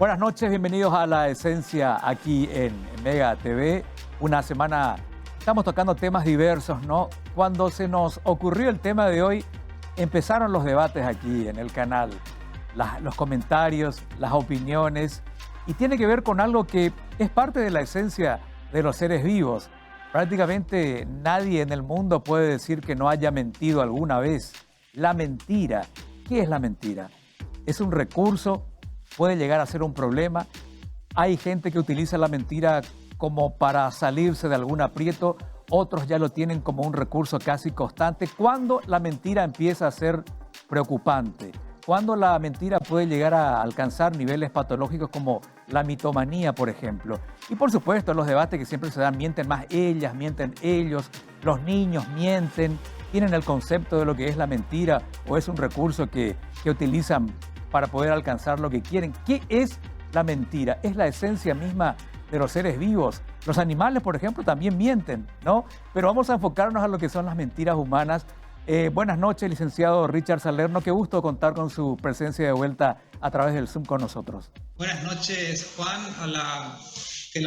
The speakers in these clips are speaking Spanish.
Buenas noches, bienvenidos a La Esencia aquí en Mega TV. Una semana, estamos tocando temas diversos, ¿no? Cuando se nos ocurrió el tema de hoy, empezaron los debates aquí en el canal, los comentarios, las opiniones, y tiene que ver con algo que es parte de la esencia de los seres vivos. Prácticamente nadie en el mundo puede decir que no haya mentido alguna vez. La mentira, ¿qué es la mentira? Es un recurso, puede llegar a ser un problema. Hay gente que utiliza la mentira como para salirse de algún aprieto, otros ya lo tienen como un recurso casi constante. ¿Cuándo la mentira empieza a ser preocupante? ¿Cuándo la mentira puede llegar a alcanzar niveles patológicos como la mitomanía, por ejemplo? Y por supuesto, los debates que siempre se dan, mienten más ellas, mienten ellos, los niños mienten, tienen el concepto de lo que es la mentira o es un recurso que utilizan para poder alcanzar lo que quieren. ¿Qué es la mentira? Es la esencia misma de los seres vivos. Los animales, por ejemplo, también mienten, ¿no? Pero vamos a enfocarnos a lo que son las mentiras humanas. Buenas noches, licenciado Richard Salerno. Qué gusto contar con su presencia de vuelta a través del Zoom con nosotros. Buenas noches, Juan, a la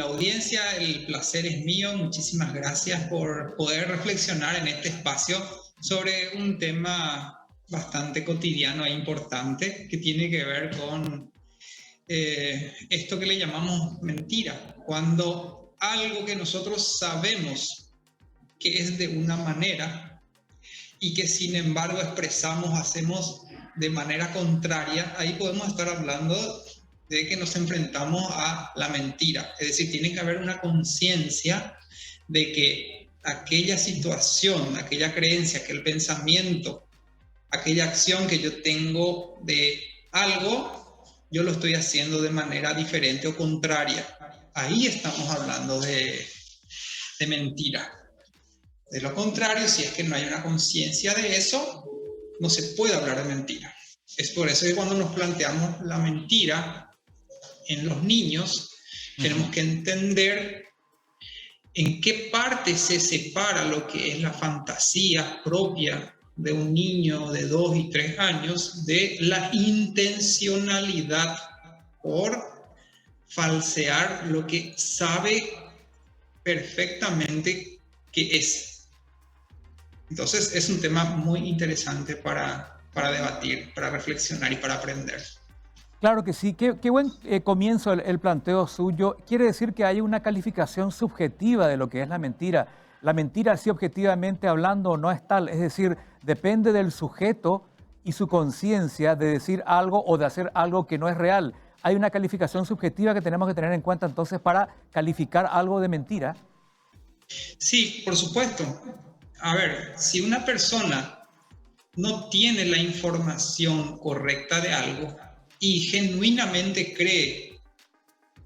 audiencia. El placer es mío. Muchísimas gracias por poder reflexionar en este espacio sobre un tema bastante cotidiano e importante que tiene que ver con esto que le llamamos mentira. Cuando algo que nosotros sabemos que es de una manera y que sin embargo expresamos, hacemos de manera contraria, ahí podemos estar hablando de que nos enfrentamos a la mentira. Es decir, tiene que haber una conciencia de que aquella situación, aquella creencia, aquel pensamiento, aquella acción que yo tengo de algo, yo lo estoy haciendo de manera diferente o contraria. Ahí estamos hablando de mentira. De lo contrario, si es que no hay una conciencia de eso, no se puede hablar de mentira. Es por eso que cuando nos planteamos la mentira en los niños, tenemos que entender en qué parte se separa lo que es la fantasía propia de un niño de 2 y 3 años de la intencionalidad por falsear lo que sabe perfectamente que es. Entonces es un tema muy interesante para debatir, para reflexionar y para aprender. Claro que sí, qué buen comienzo el planteo suyo. Quiere decir que hay una calificación subjetiva de lo que es la mentira. La mentira, sí, objetivamente hablando, no es tal. Es decir, depende del sujeto y su conciencia de decir algo o de hacer algo que no es real. Hay una calificación subjetiva que tenemos que tener en cuenta entonces para calificar algo de mentira. Sí, por supuesto. A ver, si una persona no tiene la información correcta de algo y genuinamente cree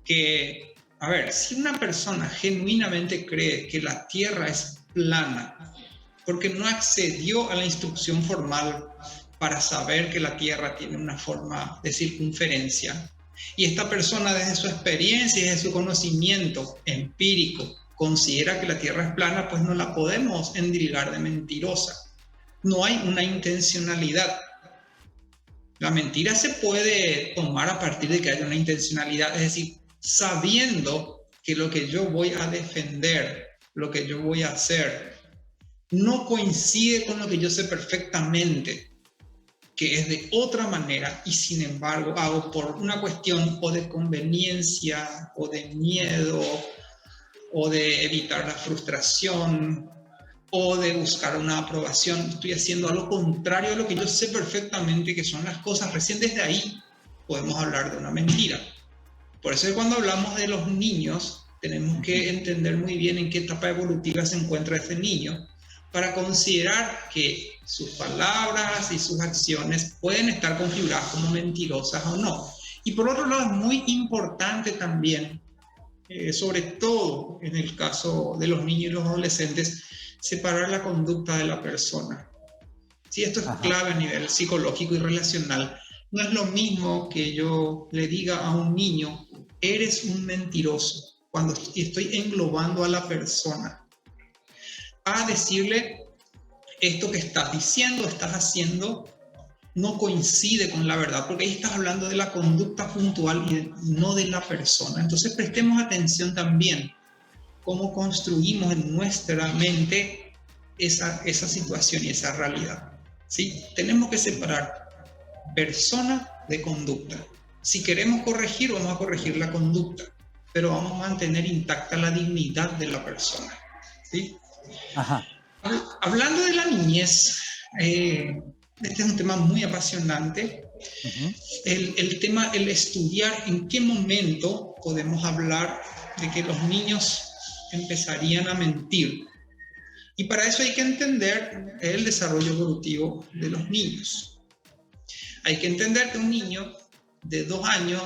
que, a ver, si una persona genuinamente cree que la Tierra es plana porque no accedió a la instrucción formal para saber que la Tierra tiene una forma de circunferencia, y esta persona desde su experiencia y desde su conocimiento empírico considera que la Tierra es plana, pues no la podemos endilgar de mentirosa. No hay una intencionalidad. La mentira se puede tomar a partir de que haya una intencionalidad, es decir, sabiendo que lo que yo voy a defender, lo que yo voy a hacer, no coincide con lo que yo sé perfectamente, que es de otra manera, y sin embargo hago por una cuestión o de conveniencia o de miedo o de evitar la frustración o de buscar una aprobación. Estoy haciendo algo contrario a lo que yo sé perfectamente que son las cosas. Recién desde ahí podemos hablar de una mentira. Por eso es que cuando hablamos de los niños, tenemos que entender muy bien en qué etapa evolutiva se encuentra ese niño para considerar que sus palabras y sus acciones pueden estar configuradas como mentirosas o no. Y por otro lado, es muy importante también, sobre todo en el caso de los niños y los adolescentes, separar la conducta de la persona. Sí, esto es clave a nivel psicológico y relacional. No es lo mismo que yo le diga a un niño, eres un mentiroso, cuando estoy englobando a la persona, a decirle, esto que estás diciendo, estás haciendo, no coincide con la verdad, porque ahí estás hablando de la conducta puntual y no de la persona. Entonces prestemos atención también cómo construimos en nuestra mente esa situación y esa realidad. ¿Sí? Tenemos que separar persona de conducta. Si queremos corregir, vamos a corregir la conducta, pero vamos a mantener intacta la dignidad de la persona. ¿Sí? Ajá. Hablando de la niñez, este es un tema muy apasionante. Uh-huh. El estudiar en qué momento podemos hablar de que los niños empezarían a mentir. Y para eso hay que entender el desarrollo evolutivo de los niños. Hay que entender que un niño de 2 años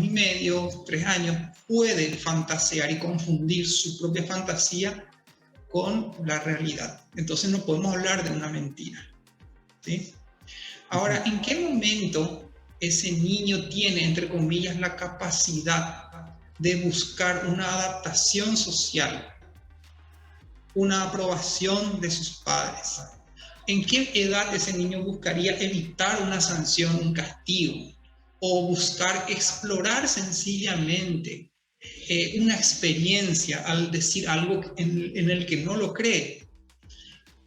y medio, 3 años, puede fantasear y confundir su propia fantasía con la realidad. Entonces no podemos hablar de una mentira. ¿Sí? Ahora, ¿en qué momento ese niño tiene, entre comillas, la capacidad de buscar una adaptación social, una aprobación de sus padres? ¿En qué edad ese niño buscaría evitar una sanción, un castigo? O buscar explorar sencillamente una experiencia al decir algo en el que no lo cree.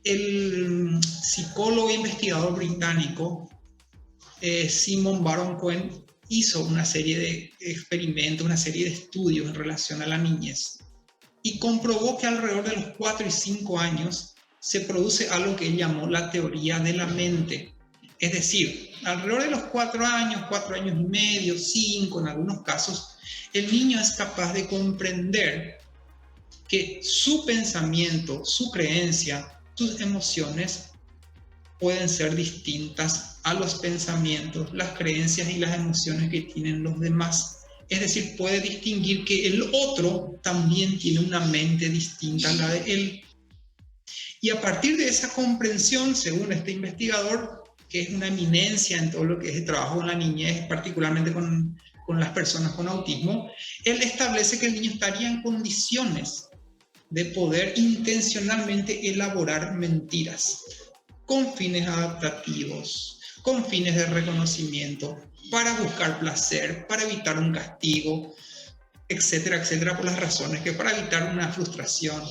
El psicólogo e investigador británico Simon Baron-Cohen hizo una serie de experimentos, una serie de estudios en relación a la niñez y comprobó que alrededor de los 4 y 5 años se produce algo que él llamó la teoría de la mente. Es decir, alrededor de los 4 años y medio, 5 en algunos casos, el niño es capaz de comprender que su pensamiento, su creencia, sus emociones pueden ser distintas a los pensamientos, las creencias y las emociones que tienen los demás. Es decir, puede distinguir que el otro también tiene una mente distinta a la de él. Y a partir de esa comprensión, según este investigador, que es una eminencia en todo lo que es el trabajo con la niñez, particularmente con las personas con autismo, él establece que el niño estaría en condiciones de poder intencionalmente elaborar mentiras con fines adaptativos, con fines de reconocimiento, para buscar placer, para evitar un castigo, etcétera, etcétera, por las razones que para evitar una frustración.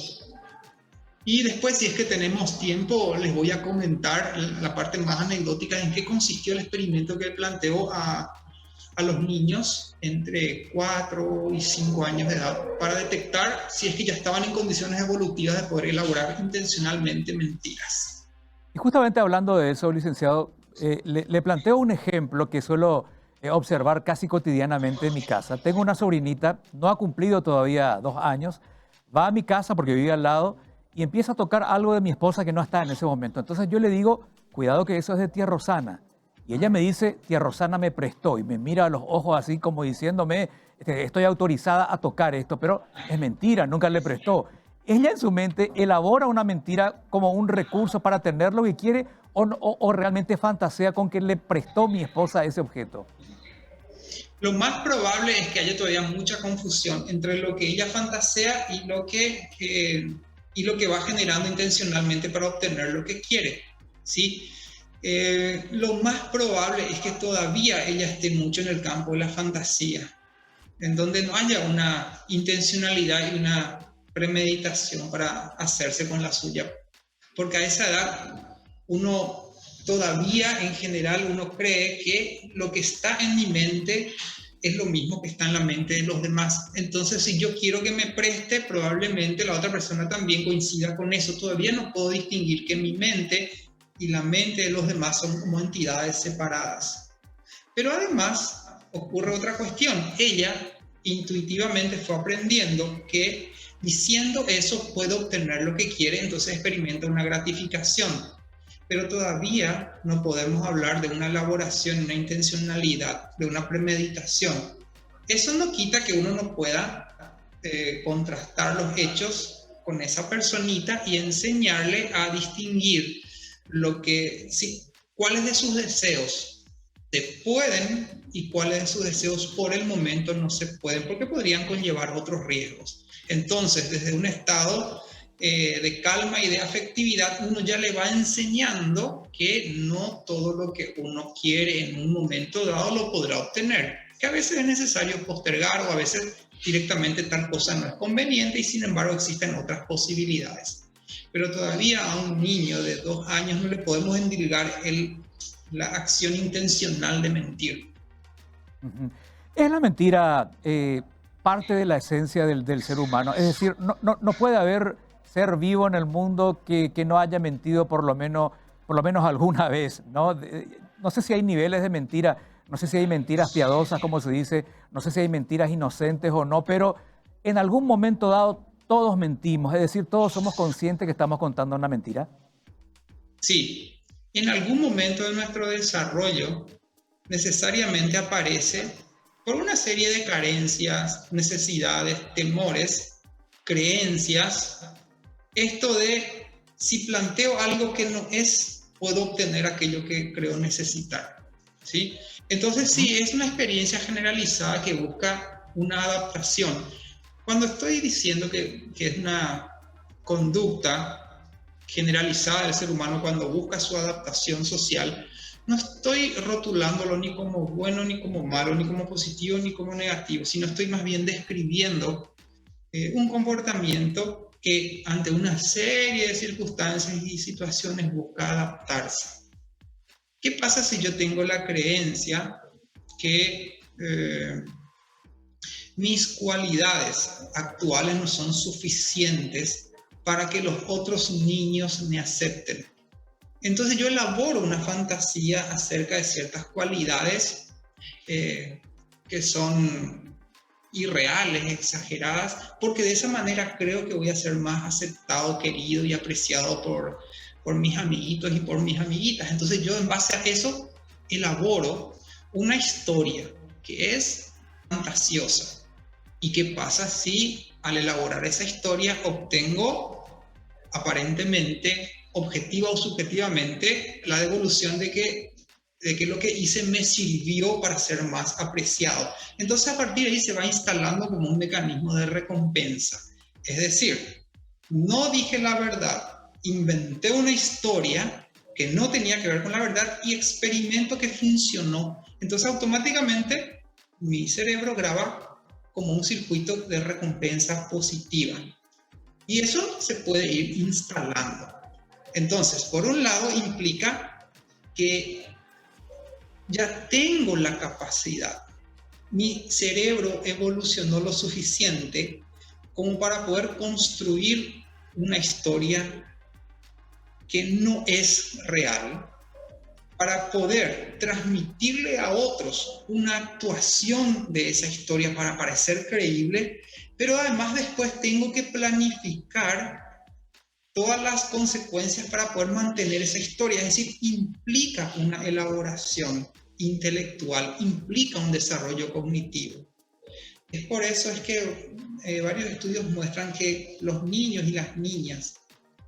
Y después, si es que tenemos tiempo, les voy a comentar la parte más anecdótica en qué consistió el experimento que planteó a los niños entre 4 y 5 años de edad para detectar si es que ya estaban en condiciones evolutivas de poder elaborar intencionalmente mentiras. Y justamente hablando de eso, licenciado, le planteo un ejemplo que suelo observar casi cotidianamente en mi casa. Tengo una sobrinita, no ha cumplido todavía 2 años, va a mi casa porque vive al lado y empieza a tocar algo de mi esposa que no está en ese momento. Entonces yo le digo, cuidado que eso es de tía Rosana. Y ella me dice, tía Rosana me prestó, y me mira a los ojos así como diciéndome, estoy autorizada a tocar esto, pero es mentira, nunca le prestó. Ella en su mente elabora una mentira como un recurso para tener lo que quiere o realmente fantasea con que le prestó mi esposa ese objeto. Lo más probable es que haya todavía mucha confusión entre lo que ella fantasea y lo que va generando intencionalmente para obtener lo que quiere, ¿sí? Lo más probable es que todavía ella esté mucho en el campo de la fantasía, en donde no haya una intencionalidad y una premeditación para hacerse con la suya. Porque a esa edad uno todavía en general uno cree que lo que está en mi mente es lo mismo que está en la mente de los demás. Entonces, si yo quiero que me preste, probablemente la otra persona también coincida con eso. Todavía no puedo distinguir que mi mente y la mente de los demás son como entidades separadas. Pero además ocurre otra cuestión. Ella intuitivamente fue aprendiendo que diciendo eso puede obtener lo que quiere, entonces experimenta una gratificación. Pero todavía no podemos hablar de una elaboración, una intencionalidad, de una premeditación. Eso no quita que uno no pueda contrastar los hechos con esa personita y enseñarle a distinguir cuáles de sus deseos se pueden y cuáles de sus deseos por el momento no se pueden, porque podrían conllevar otros riesgos. Entonces, desde un estado de calma y de afectividad, uno ya le va enseñando que no todo lo que uno quiere en un momento dado lo podrá obtener, que a veces es necesario postergar o a veces directamente tal cosa no es conveniente y sin embargo existen otras posibilidades. Pero todavía a un niño de 2 años no le podemos endilgar la acción intencional de mentir. ¿Es la mentira parte de la esencia del ser humano? Es decir, no puede haber ser vivo en el mundo que no haya mentido por lo menos alguna vez, ¿no? No sé si hay niveles de mentira, no sé si hay mentiras piadosas, como se dice, no sé si hay mentiras inocentes o no, pero en algún momento dado todos mentimos, es decir, todos somos conscientes que estamos contando una mentira. Sí, en algún momento de nuestro desarrollo necesariamente aparece por una serie de carencias, necesidades, temores, creencias, esto de si planteo algo que no es, puedo obtener aquello que creo necesitar, ¿sí? Entonces sí, es una experiencia generalizada que busca una adaptación. Cuando estoy diciendo que es una conducta generalizada del ser humano cuando busca su adaptación social, no estoy rotulándolo ni como bueno, ni como malo, ni como positivo, ni como negativo, sino estoy más bien describiendo un comportamiento que ante una serie de circunstancias y situaciones busca adaptarse. ¿Qué pasa si yo tengo la creencia que mis cualidades actuales no son suficientes para que los otros niños me acepten? Entonces yo elaboro una fantasía acerca de ciertas cualidades que son irreales, exageradas, porque de esa manera creo que voy a ser más aceptado, querido y apreciado por mis amiguitos y por mis amiguitas. Entonces yo en base a eso elaboro una historia que es fantasiosa. ¿Y qué pasa si al elaborar esa historia obtengo aparentemente, objetiva o subjetivamente, la devolución de que lo que hice me sirvió para ser más apreciado? Entonces a partir de ahí se va instalando como un mecanismo de recompensa. Es decir, no dije la verdad, inventé una historia que no tenía que ver con la verdad y experimento que funcionó. Entonces automáticamente mi cerebro graba como un circuito de recompensa positiva. Y eso se puede ir instalando. Entonces, por un lado, implica que ya tengo la capacidad. Mi cerebro evolucionó lo suficiente como para poder construir una historia que no es real, para poder transmitirle a otros una actuación de esa historia para parecer creíble, pero además después tengo que planificar todas las consecuencias para poder mantener esa historia. Es decir, implica una elaboración intelectual, implica un desarrollo cognitivo. Es por eso es que varios estudios muestran que los niños y las niñas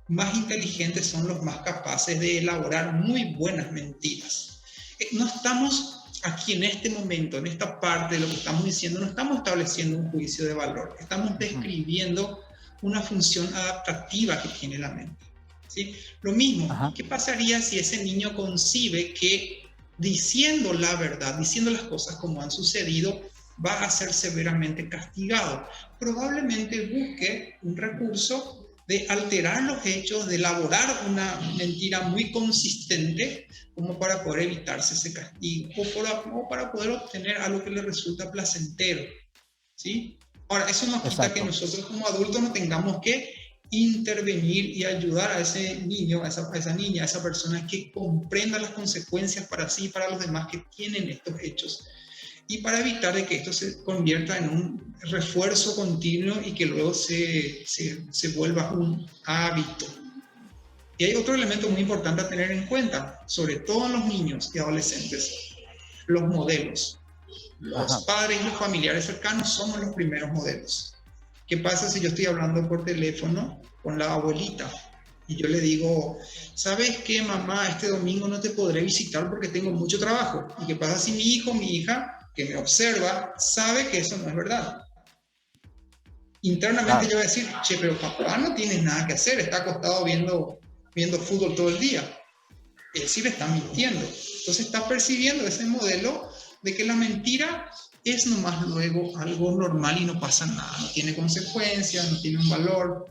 más inteligentes son los más capaces de elaborar muy buenas mentiras. No estamos aquí en este momento, en esta parte de lo que estamos diciendo, no estamos estableciendo un juicio de valor, estamos describiendo una función adaptativa que tiene la mente, ¿sí? Lo mismo, ¿qué pasaría si ese niño concibe que diciendo la verdad, diciendo las cosas como han sucedido, va a ser severamente castigado? Probablemente busque un recurso de alterar los hechos, de elaborar una mentira muy consistente como para poder evitarse ese castigo o para poder obtener algo que le resulta placentero, ¿sí? Ahora, eso no quita que nosotros como adultos no tengamos que intervenir y ayudar a ese niño, a esa niña, a esa persona que comprenda las consecuencias para sí y para los demás que tienen estos hechos, y para evitar de que esto se convierta en un refuerzo continuo y que luego se vuelva un hábito. Y hay otro elemento muy importante a tener en cuenta, sobre todo en los niños y adolescentes: los modelos. Los padres y los familiares cercanos somos los primeros modelos. ¿Qué pasa si yo estoy hablando por teléfono con la abuelita y yo le digo: ¿sabes qué, mamá? Este domingo no te podré visitar porque tengo mucho trabajo. ¿Y qué pasa si mi hijo, mi hija, que me observa, sabe que eso no es verdad? Internamente Claro, yo voy a decir, che, pero papá no tiene nada que hacer, está acostado viendo fútbol todo el día. Él sí le está mintiendo. Entonces está percibiendo ese modelo de que la mentira es nomás luego algo normal y no pasa nada, no tiene consecuencias, no tiene un valor.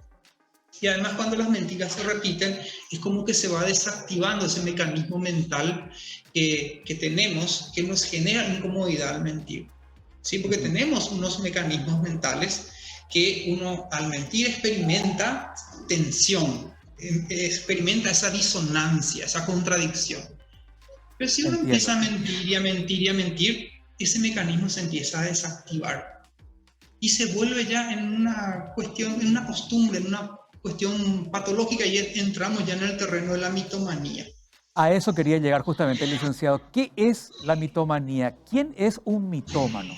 Y además cuando las mentiras se repiten, es como que se va desactivando ese mecanismo mental que tenemos, que nos genera incomodidad al mentir. ¿Sí? Porque ujú, tenemos unos mecanismos mentales que uno al mentir experimenta tensión, experimenta esa disonancia, esa contradicción. Pero si uno empieza entiendo. a mentir y a mentir y a mentir, ese mecanismo se empieza a desactivar y se vuelve ya en una cuestión, en una costumbre, en una cuestión patológica y entramos ya en el terreno de la mitomanía. A eso quería llegar justamente, licenciado. ¿Qué es la mitomanía? ¿Quién es un mitómano?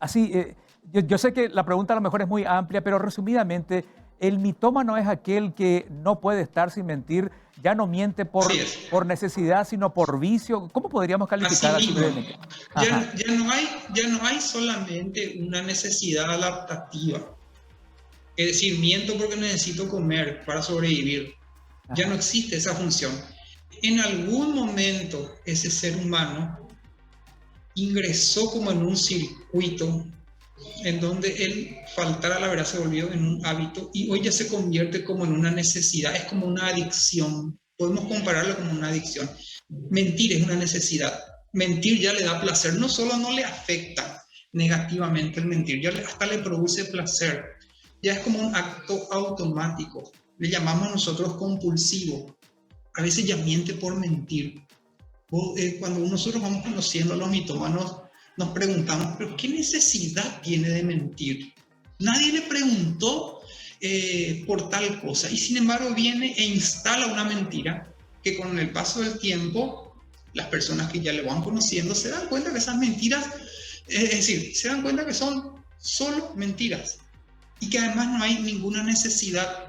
Así, yo sé que la pregunta a lo mejor es muy amplia, pero resumidamente, el mitómano es aquel que no puede estar sin mentir, ya no miente Así es. por necesidad, sino por vicio. ¿Cómo podríamos Así calificar así mismo, brevemente? Ajá, ya no hay solamente una necesidad adaptativa. Es decir, miento porque necesito comer para sobrevivir. Ya no ajá, existe esa función. En algún momento ese ser humano ingresó como en un circuito en donde el faltar a la verdad se volvió en un hábito y hoy ya se convierte como en una necesidad, es como una adicción. Podemos compararlo como una adicción. Mentir es una necesidad. Mentir ya le da placer, no solo no le afecta negativamente el mentir, ya hasta le produce placer. Ya es como un acto automático. Le llamamos nosotros compulsivo. A veces ya miente por mentir. Cuando nosotros vamos conociendo a los mitómanos, nos preguntamos, ¿pero qué necesidad tiene de mentir? Nadie le preguntó por tal cosa y sin embargo viene e instala una mentira que con el paso del tiempo las personas que ya le van conociendo se dan cuenta que esas mentiras, es decir, se dan cuenta que son solo mentiras y que además no hay ninguna necesidad.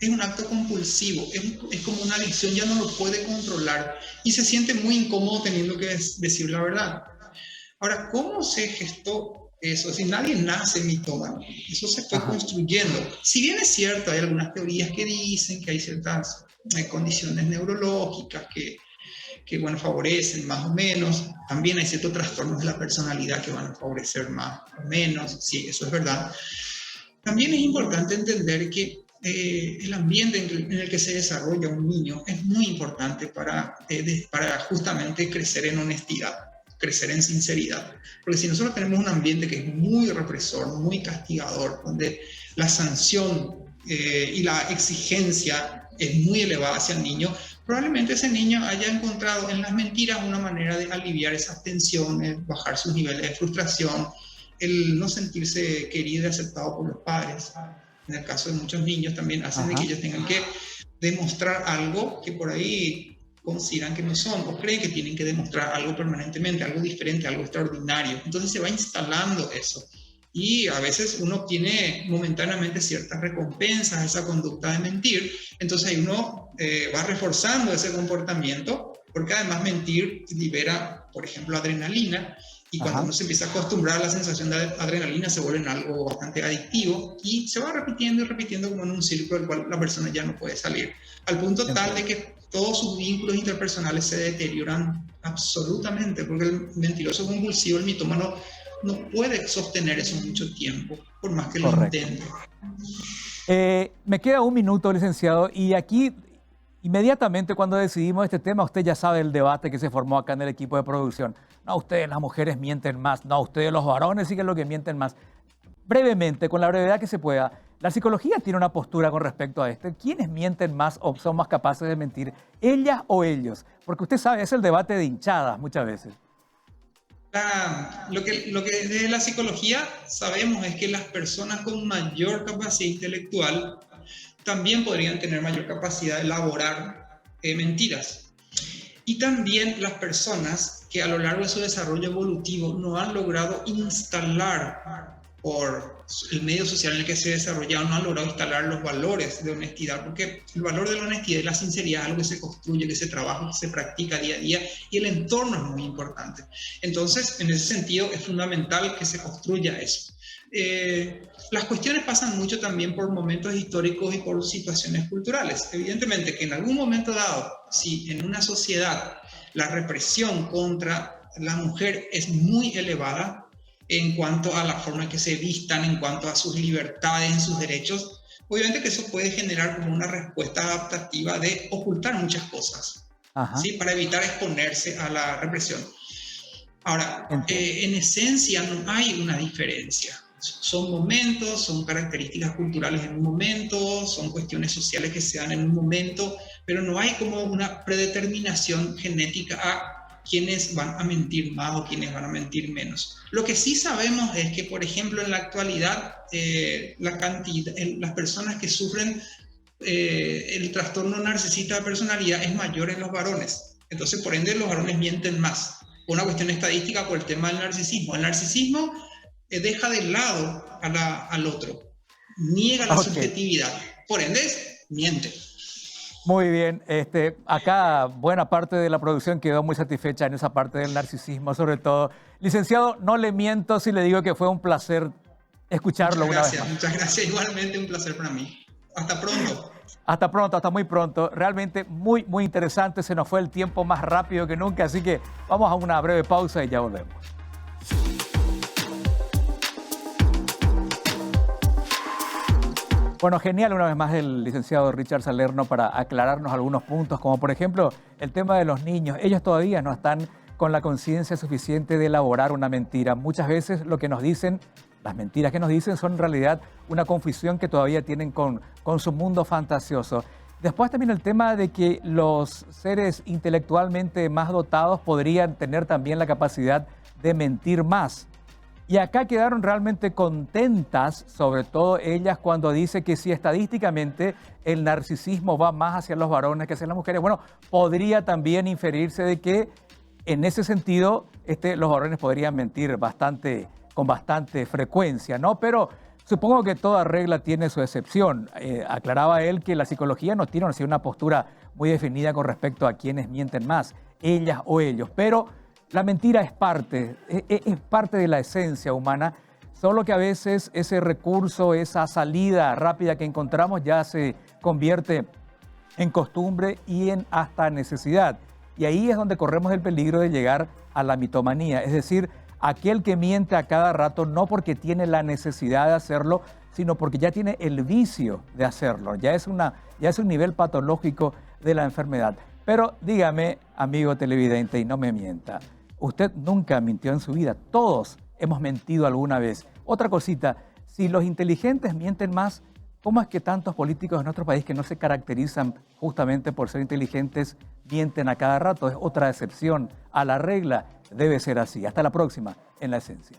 Es un acto compulsivo, es como una adicción, ya no lo puede controlar y se siente muy incómodo teniendo que decir la verdad. Ahora, ¿cómo se gestó eso? Si nadie nace mitómano, eso se fue ajá. construyendo. Si bien es cierto, hay algunas teorías que dicen que hay ciertas condiciones neurológicas que bueno, favorecen más o menos, también hay ciertos trastornos de la personalidad que van a favorecer más o menos, sí, eso es verdad. También es importante entender que el ambiente en el que se desarrolla un niño es muy importante para justamente crecer en honestidad, crecer en sinceridad. Porque si nosotros tenemos un ambiente que es muy represor, muy castigador, donde la sanción y la exigencia es muy elevada hacia el niño, probablemente ese niño haya encontrado en las mentiras una manera de aliviar esas tensiones, bajar sus niveles de frustración, el no sentirse querido y aceptado por los padres. En el caso de muchos niños también hacen de que Ajá, ellos tengan que demostrar algo que por ahí consideran que no son o creen que tienen que demostrar algo permanentemente, algo diferente, algo extraordinario. Entonces se va instalando eso. Y a veces uno obtiene momentáneamente ciertas recompensas a esa conducta de mentir, entonces ahí uno va reforzando ese comportamiento, porque además mentir libera, por ejemplo, adrenalina, y cuando ajá, uno se empieza a acostumbrar a la sensación de adrenalina se vuelve en algo bastante adictivo y se va repitiendo y repitiendo como en un círculo del cual la persona ya no puede salir, al punto tal de entiendo. que todos sus vínculos interpersonales se deterioran absolutamente, porque el mentiroso compulsivo, el mitómano, no puede sostener eso mucho tiempo, por más que lo Correcto. intente. Me queda un minuto, licenciado, y aquí inmediatamente cuando decidimos este tema, usted ya sabe el debate que se formó acá en el equipo de producción. No, ustedes las mujeres mienten más, no, ustedes los varones sí que es lo que mienten más. Brevemente, con la brevedad que se pueda, la psicología tiene una postura con respecto a esto. ¿Quiénes mienten más o son más capaces de mentir? ¿Ellas o ellos? Porque usted sabe, es el debate de hinchadas muchas veces. Lo que desde la psicología sabemos es que las personas con mayor capacidad intelectual también podrían tener mayor capacidad de elaborar mentiras. Y también las personas que a lo largo de su desarrollo evolutivo no han logrado instalar por el medio social en el que se desarrollaron, no han logrado instalar los valores de honestidad, porque el valor de la honestidad y la sinceridad es algo que se construye, que se trabaja, que se practica día a día, y el entorno es muy importante. Entonces, en ese sentido, es fundamental que se construya eso. las cuestiones pasan mucho también por momentos históricos y por situaciones culturales. Evidentemente que en algún momento dado, si en una sociedad la represión contra la mujer es muy elevada en cuanto a la forma en que se vistan, en cuanto a sus libertades, en sus derechos, obviamente que eso puede generar como una respuesta adaptativa de ocultar muchas cosas, ¿sí? Para evitar exponerse a la represión. Ahora, en esencia no hay una diferencia. Son momentos, son características culturales en un momento, son cuestiones sociales que se dan en un momento, pero no hay como una predeterminación genética a quienes van a mentir más o quienes van a mentir menos. Lo que sí sabemos es que, por ejemplo, en la actualidad, las personas que sufren el trastorno narcisista de personalidad es mayor en los varones. Entonces, por ende, los varones mienten más. Una cuestión estadística por el tema del narcisismo. El narcisismo deja de lado al otro, niega la subjetividad, por ende miente. Muy bien, acá buena parte de la producción quedó muy satisfecha en esa parte del narcisismo, sobre todo. Licenciado, no le miento si le digo que fue un placer escucharlo una vez más. Muchas gracias, igualmente un placer para mí. Hasta pronto. Hasta pronto, hasta muy pronto. Realmente muy, muy interesante. Se nos fue el tiempo más rápido que nunca, así que vamos a una breve pausa y ya volvemos. Bueno, genial una vez más el licenciado Richard Salerno para aclararnos algunos puntos, como por ejemplo el tema de los niños. Ellos todavía no están con la conciencia suficiente de elaborar una mentira. Muchas veces lo que nos dicen, las mentiras que nos dicen son en realidad una confusión que todavía tienen con su mundo fantasioso. Después también el tema de que los seres intelectualmente más dotados podrían tener también la capacidad de mentir más. Y acá quedaron realmente contentas, sobre todo ellas, cuando dice que si estadísticamente el narcisismo va más hacia los varones que hacia las mujeres, bueno, podría también inferirse de que en ese sentido los varones podrían mentir con bastante frecuencia, ¿no? Pero supongo que toda regla tiene su excepción. Aclaraba él que la psicología no tiene así una postura muy definida con respecto a quienes mienten más, ellas o ellos, pero la mentira es parte de la esencia humana, solo que a veces ese recurso, esa salida rápida que encontramos ya se convierte en costumbre y en hasta necesidad. Y ahí es donde corremos el peligro de llegar a la mitomanía, es decir, aquel que miente a cada rato no porque tiene la necesidad de hacerlo, sino porque ya tiene el vicio de hacerlo. Ya es un nivel patológico de la enfermedad. Pero dígame, amigo televidente, y no me mienta, usted nunca mintió en su vida. Todos hemos mentido alguna vez. Otra cosita, si los inteligentes mienten más, ¿cómo es que tantos políticos de nuestro país que no se caracterizan justamente por ser inteligentes mienten a cada rato? Es otra excepción a la regla. Debe ser así. Hasta la próxima en La Esencia.